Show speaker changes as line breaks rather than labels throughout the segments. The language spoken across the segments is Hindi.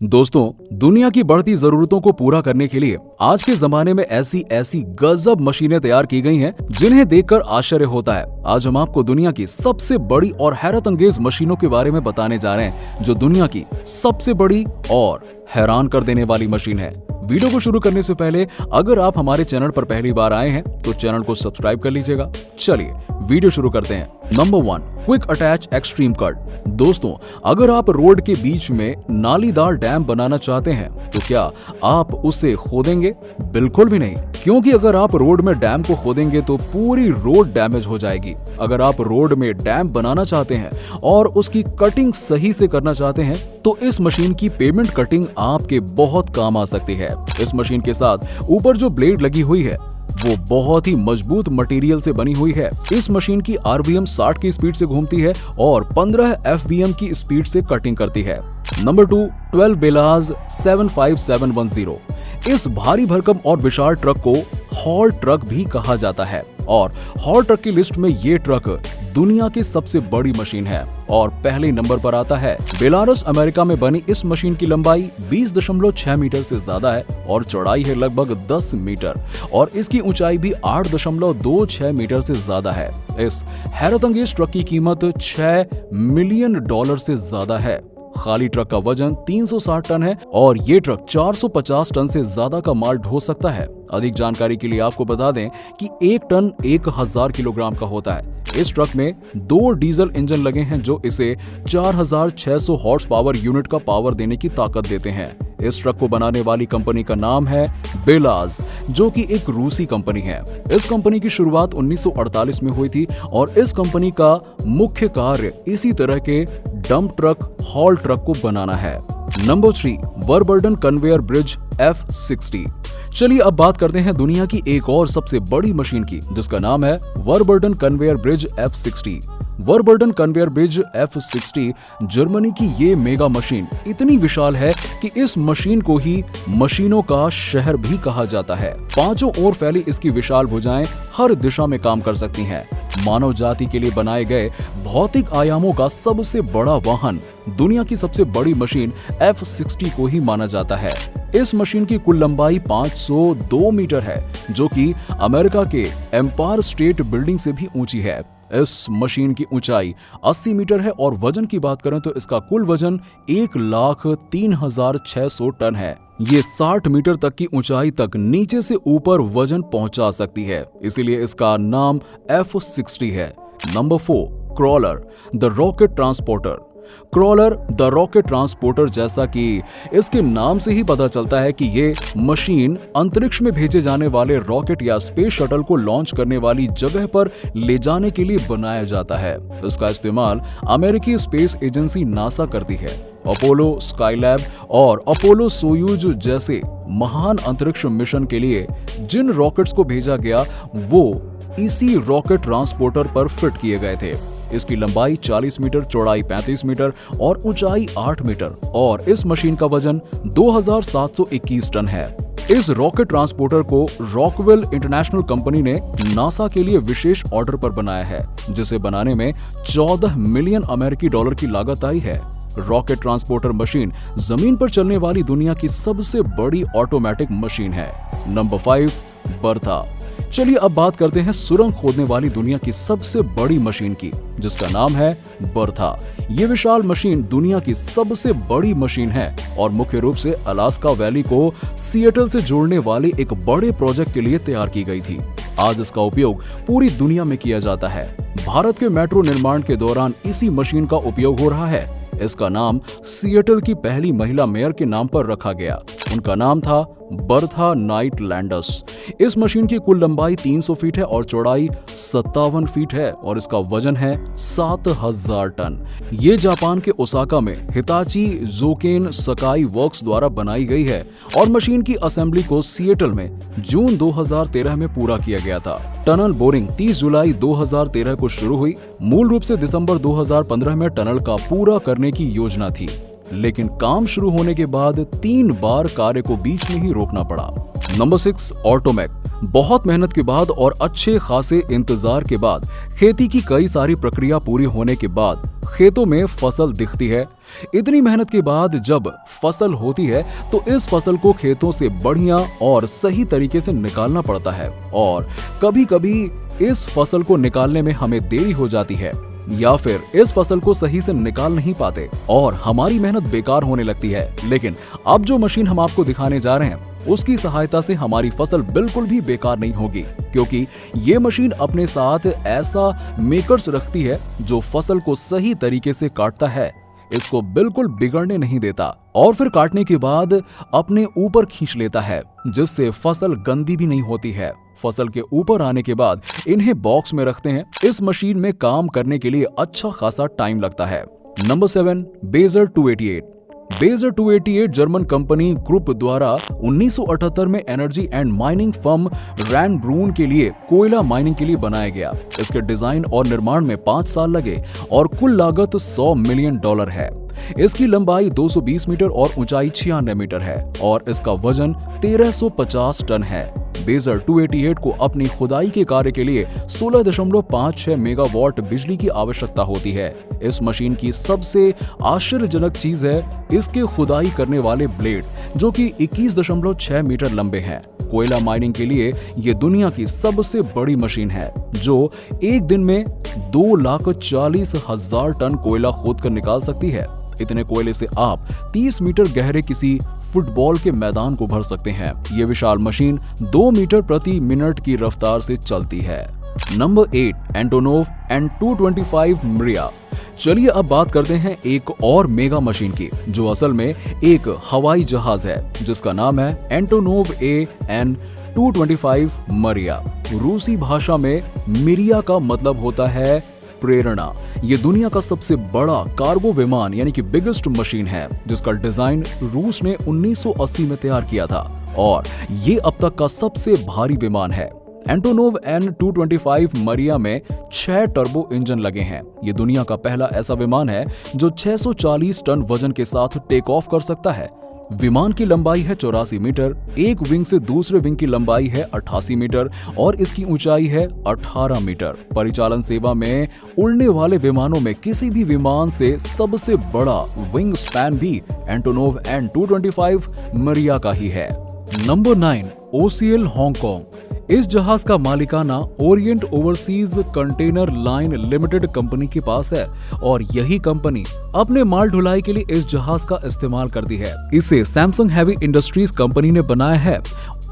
दोस्तों, दुनिया की बढ़ती जरूरतों को पूरा करने के लिए आज के जमाने में ऐसी ऐसी गजब मशीनें तैयार की गई हैं जिन्हें देखकर आश्चर्य होता है। आज हम आपको दुनिया की सबसे बड़ी और हैरत अंगेज मशीनों के बारे में बताने जा रहे हैं जो दुनिया की सबसे बड़ी और हैरान कर देने वाली मशीन है। वीडियो को शुरू करने से पहले अगर आप हमारे चैनल पर पहली बार आए हैं तो चैनल को सब्सक्राइब कर लीजिएगा। चलिए वीडियो शुरू करते हैं। Number 1, quick attach extreme cut. दोस्तों, अगर आप रोड के बीच में नालीदार डैम बनाना चाहते हैं तो क्या आप उसे खोदेंगे? बिल्कुल भी नहीं, क्योंकि अगर आप रोड में डैम को खोदेंगे तो पूरी रोड डैमेज हो जाएगी। अगर आप रोड में डैम बनाना चाहते हैं और उसकी कटिंग सही से करना चाहते हैं तो इस मशीन की पेमेंट कटिंग आपके बहुत काम आ सकती है। इस मशीन के साथ ऊपर जो ब्लेड लगी हुई है वो बहुत ही मजबूत मटेरियल से बनी हुई है। इस मशीन की आरपीएम 60 की स्पीड से घूमती है और 15 एफबीएम की स्पीड से कटिंग करती है। Number 2, 12 BelAZ 75710। इस भारी भरकम और विशाल ट्रक को हॉल ट्रक भी कहा जाता है और हॉल ट्रक की लिस्ट में ये ट्रक दुनिया की सबसे बड़ी मशीन है और पहले नंबर पर आता है। बेलारस अमेरिका में बनी इस मशीन की लंबाई 20.6 मीटर से ज्यादा है और चौड़ाई है लगभग 10 मीटर और इसकी ऊंचाई भी 8.26 मीटर से ज्यादा है। इस हैरतअंगेज ट्रक की कीमत $6 मिलियन से ज्यादा है। खाली ट्रक का वजन 360 टन है और ये ट्रक 450 टन से ज्यादा का माल ढो सकता है। अधिक जानकारी के लिए आपको बता दें कि 1 टन 1000 किलोग्राम का होता है। इस ट्रक में 2 डीजल इंजन लगे हैं जो इसे 4600 हॉर्स पावर यूनिट का पावर देने की ताकत देते हैं। इस ट्रक को बनाने वाली कंपनी का नाम है बेलाज, जो कि एक रूसी कंपनी है। इस कंपनी की शुरुआत 1948 में हुई थी और इस कंपनी का मुख्य कार्य इसी तरह के डंप ट्रक, हॉल ट्रक को बनाना है। Number 3, overburden conveyor bridge F60। चलिए अब बात करते हैं दुनिया की एक और सबसे बड़ी मशीन की जिसका नाम है overburden conveyor bridge F60। Overburden conveyor bridge F60 Germany की ये मेगा मशीन इतनी विशाल है कि इस मशीन को ही मशीनों का शहर भी कहा जाता है। पांचों ओर फैली इसकी विशाल भुजाएं हर दिशा में काम कर सकती हैं। मानव जाति के लिए बनाए गए भौतिक आयामों का सबसे बड़ा वाहन, दुनिया की सबसे बड़ी मशीन F60 को ही माना जाता है। इस मशीन की कुल लंबाई 502 मीटर है जो कि अमेरिका के एम्पायर स्टेट बिल्डिंग से भी ऊंची है। इस मशीन की ऊंचाई 80 मीटर है और वजन की बात करें तो इसका कुल वजन 1,03,600 टन है। ये 60 मीटर तक की ऊंचाई तक नीचे से ऊपर वजन पहुंचा सकती है, इसीलिए इसका नाम F60 है। Number 4, crawler the rocket transporter. Crawler the rocket transporter, जैसा कि इसके नाम से ही पता चलता है कि ये मशीन अंतरिक्ष में भेजे जाने वाले रॉकेट या स्पेस शटल को लॉन्च करने वाली जगह पर ले जाने के लिए बनाया जाता है। इसका इस्तेमाल अमेरिकी स्पेस एजेंसी नासा करती है। अपोलो, स्काईलैब और अपोलो सोयूज जैसे महान अंतरिक्ष मिशन के लिए जिन रॉकेट्स को भेजा गया वो इसी रॉकेट ट्रांसपोर्टर पर फिट किए गए थे। इसकी लंबाई 40 मीटर, चौड़ाई 35 मीटर और ऊंचाई 8 मीटर और इस मशीन का वजन 2721 टन है। इस रॉकेट ट्रांसपोर्टर को रॉकवेल इंटरनेशनल कंपनी ने नासा के लिए विशेष ऑर्डर पर बनाया है, जिसे बनाने में 14 मिलियन अमेरिकी डॉलर की लागत आई है। रॉकेट ट्रांसपोर्टर मशीन जमीन पर चलने वाली दुनिया की सबसे बड़ी ऑटोमेटिक मशीन है। Number 5, Bertha. चलिए अब बात करते हैं सुरंग खोदने वाली दुनिया की सबसे बड़ी मशीन की जिसका नाम है बर्था। ये विशाल मशीन दुनिया की सबसे बड़ी मशीन है और मुख्य रूप से अलास्का वैली को सिएटल से जोड़ने वाले एक बड़े प्रोजेक्ट के लिए तैयार की गई थी। आज इसका उपयोग पूरी दुनिया में किया जाता है। भारत के मेट्रो निर्माण के दौरान इसी मशीन का उपयोग हो रहा है। इसका नाम सिएटल की पहली महिला मेयर के नाम पर रखा गया। उनका नाम था बर्था नाइट लैंडस। इस मशीन की कुल लंबाई 300 फीट है और चौड़ाई 57 फीट है और इसका वजन है 7000 टन। ये जापान के ओसाका में हिताची जोकेन सकाई वर्क्स द्वारा बनाई गई है और मशीन की असेंबली को सिएटल में जून 2013 में पूरा किया गया था। टनल बोरिंग 30 जुलाई 2013 को शुरू हुई। मूल रूप से दिसंबर 2015 में टनल का पूरा करने की योजना थी। लेकिन काम शुरू होने के बाद 3 बार कार्य को बीच में ही रोकना पड़ा। नंबर 6, ऑटोमेक। बहुत मेहनत के बाद और अच्छे खासे इंतजार के बाद खेती की कई सारी प्रक्रिया पूरी होने के बाद खेतों में फसल दिखती है। इतनी मेहनत के बाद जब फसल होती है तो इस फसल को खेतों से बढ़िया और सही तरीके से निकालना पड़ता है और कभी कभी इस फसल को निकालने में हमें देरी हो जाती है या फिर इस फसल को सही से निकाल नहीं पाते और हमारी मेहनत बेकार होने लगती है। लेकिन अब जो मशीन हम आपको दिखाने जा रहे हैं उसकी सहायता से हमारी फसल बिल्कुल भी बेकार नहीं होगी, क्योंकि ये मशीन अपने साथ ऐसा मेकर्स रखती है जो फसल को सही तरीके से काटता है, इसको बिल्कुल बिगड़ने नहीं देता और फिर काटने के बाद अपने ऊपर खींच लेता है, जिससे फसल गंदी भी नहीं होती है। फसल के ऊपर आने के बाद इन्हें बॉक्स में रखते हैं। इस मशीन में काम करने के लिए अच्छा खासा टाइम लगता है। Number 7, Bagger 288। Bagger 288 German company group द्वारा 1978 में energy and mining firm Rheinbraun के लिए कोयला माइनिंग के लिए बनाया गया। इसके डिजाइन और निर्माण में 5 साल लगे और कुल लागत $100 मिलियन है। इसकी लंबाई 220 मीटर और ऊंचाई 96 मीटर है और इसका वजन 1350 टन है। बेजर 288 को अपनी खुदाई के कार्य के लिए 16.56 मेगावाट बिजली की आवश्यकता होती है। इस मशीन की सबसे आश्चर्यजनक चीज है इसके खुदाई करने वाले ब्लेड, जो कि 21.6 मीटर लंबे हैं। कोयला माइनिंग के लिए ये दुनिया की सबसे बड़ी मशीन है, जो एक दिन में 2,40,000 टन कोयला खोद कर निकाल सकती है। इतने कोयले से आप 30 मीटर गहरे किसी फुटबॉल के मैदान को भर सकते हैं। ये विशाल मशीन 2 मीटर प्रति मिनट की रफ्तार से चलती है। नंबर 8, एंटोनोव N225 मरिया। चलिए अब बात करते हैं एक और मेगा मशीन की, जो असल में एक हवाई जहाज है जिसका नाम है एंटोनोव AN225 मरिया। रूसी भाषा में मिरिया का मतलब होता है प्रेरणा। ये दुनिया का सबसे बड़ा कार्गो विमान यानी कि बिगेस्ट मशीन है, जिसका डिजाइन रूस ने 1980 में तैयार किया था और ये अब तक का सबसे भारी विमान है। एंटोनोव N225 मरिया में 6 टर्बो इंजन लगे हैं। ये दुनिया का पहला ऐसा विमान है जो 640 टन वजन के साथ टेक ऑफ कर सकता है। विमान की लंबाई है 84 मीटर, एक विंग से दूसरे विंग की लंबाई है 88 मीटर और इसकी ऊंचाई है 18 मीटर। परिचालन सेवा में उड़ने वाले विमानों में किसी भी विमान से सबसे बड़ा विंग स्पैन भी एंटोनोव N225 मरिया का ही है। Number 9, OCL Hong Kong. इस जहाज का मालिकाना Orient overseas container line limited company के पास है और यही कंपनी अपने माल ढुलाई के लिए इस जहाज का इस्तेमाल करती है। इसे सैमसंग हैवी इंडस्ट्रीज कंपनी ने बनाया है।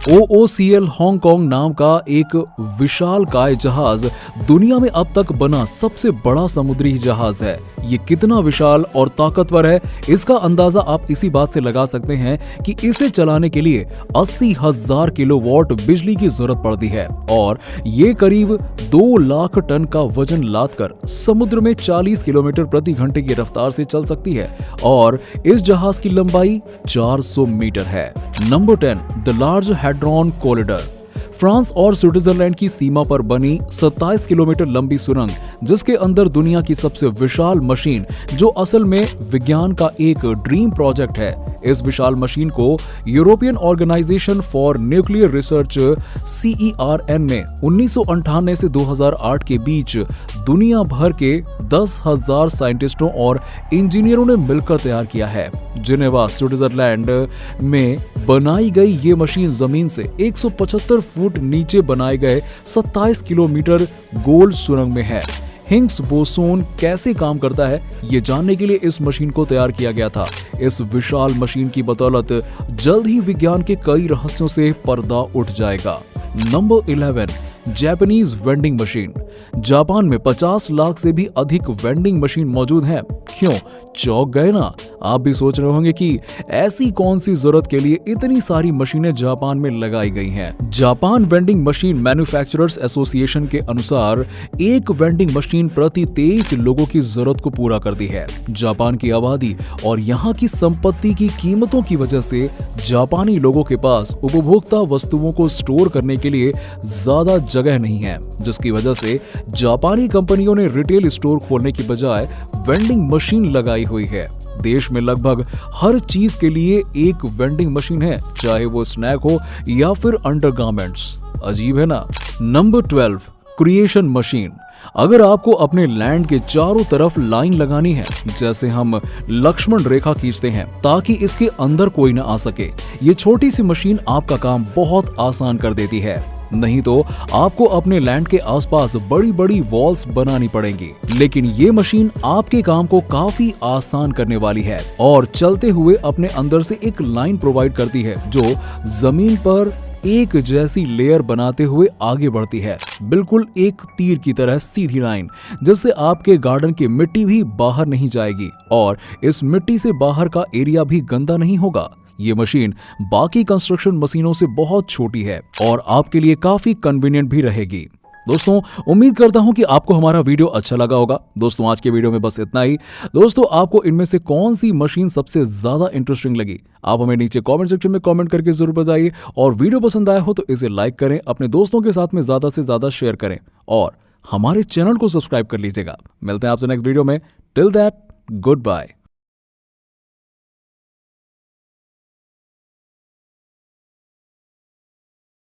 OOCL हांगकांग नाम का एक विशालकाय जहाज दुनिया में अब तक बना सबसे बड़ा समुद्री जहाज है। ये कितना विशाल और ताकतवर है, इसका अंदाजा आप इसी बात से लगा सकते हैं कि इसे चलाने के लिए 80,000 किलोवाट बिजली की जरूरत पड़ती है और ये करीब 2 लाख टन का वजन लादकर समुद्र में 40 किलोमीटर प्रति घंटे की रफ्तार से चल सकती है और इस जहाज की लंबाई 400 मीटर है। Number 10, the large hadron collider. France और स्विट्जरलैंड की सीमा पर बनी 27 किलोमीटर लंबी सुरंग, जिसके अंदर दुनिया की सबसे विशाल मशीन, जो असल में विज्ञान का एक ड्रीम प्रोजेक्ट है। इस विशाल मशीन को European Organization for Nuclear Research CERN ने 1998 से 2008 के बीच दुनिया भर के 10,000 साइंटिस्टों और इंजीनियरों ने मिलकर तैयार किया है। जिनेवा स्विट्जरलैंड में बनाई गई ये मशीन जमीन से 175 फुट नीचे बनाए गए 27 किलोमीटर गोल सुरंग में है। हिग्स बोसोन कैसे काम करता है, ये जानने के लिए इस मशीन को तैयार किया गया था। इस विशाल मशीन की बदौलत जल्द ही विज्ञान के कई रहस्यों से पर्दा उठ जाएगा। Number 11, Japanese vending machine. Japan में 50 लाख से भी अधिक वेंडिंग मशीन मौजूद हैं। क्यों, चौंक गए ना? आप भी सोच रहे होंगे कि ऐसी कौन सी जरूरत के लिए इतनी सारी मशीनें जापान में लगाई गई हैं। Japan vending machine manufacturers association के अनुसार एक वेंडिंग मशीन प्रति 23 लोगों की जरूरत को पूरा करती है। जापान की आबादी और यहाँ की संपत्ति की कीमतों की वजह से जापानी लोगों के पास उपभोक्ता वस्तुओं को स्टोर करने के लिए ज्यादा जगह नहीं है, जिसकी वजह से जापानी कंपनियों ने रिटेल स्टोर खोलने की बजाय वेंडिंग मशीन लगाई हुई है। देश में लगभग हर चीज के लिए एक वेंडिंग मशीन है, चाहे वो स्नैक हो या फिर अंडरगारमेंट्स। अजीब है ना। Number 12, creation machine. अगर आपको अपने लैंड के चारों तरफ लाइन लगानी है, जैसे हम लक्ष्मण रेखा खींचते हैं ताकि इसके अंदर कोई न आ सके, ये छोटी सी मशीन आपका काम बहुत आसान कर देती है। नहीं तो आपको अपने लैंड के आसपास बड़ी बड़ी वॉल्स बनानी पड़ेंगी, लेकिन ये मशीन आपके काम को काफी आसान करने वाली है और चलते हुए अपने अंदर से एक लाइन प्रोवाइड करती है जो जमीन पर एक जैसी लेयर बनाते हुए आगे बढ़ती है, बिल्कुल एक तीर की तरह सीधी लाइन, जिससे आपके गार्डन की मिट्टी भी बाहर नहीं जाएगी और इस मिट्टी से बाहर का एरिया भी गंदा नहीं होगा। ये मशीन बाकी कंस्ट्रक्शन मशीनों से बहुत छोटी है और आपके लिए काफी कन्वीनियंट भी रहेगी। दोस्तों, उम्मीद करता हूं कि आपको हमारा वीडियो अच्छा लगा होगा। दोस्तों, आज के वीडियो में बस इतना ही। दोस्तों, आपको इनमें से कौन सी मशीन सबसे ज्यादा इंटरेस्टिंग लगी, आप हमें नीचे कमेंट सेक्शन में कमेंट करके जरूर बताइए। और वीडियो पसंद आया हो तो इसे लाइक करें, अपने दोस्तों के साथ में ज्यादा से ज्यादा शेयर करें और हमारे चैनल को सब्सक्राइब कर लीजिएगा। मिलते हैं आपसे नेक्स्ट वीडियो में। Till that, good bye.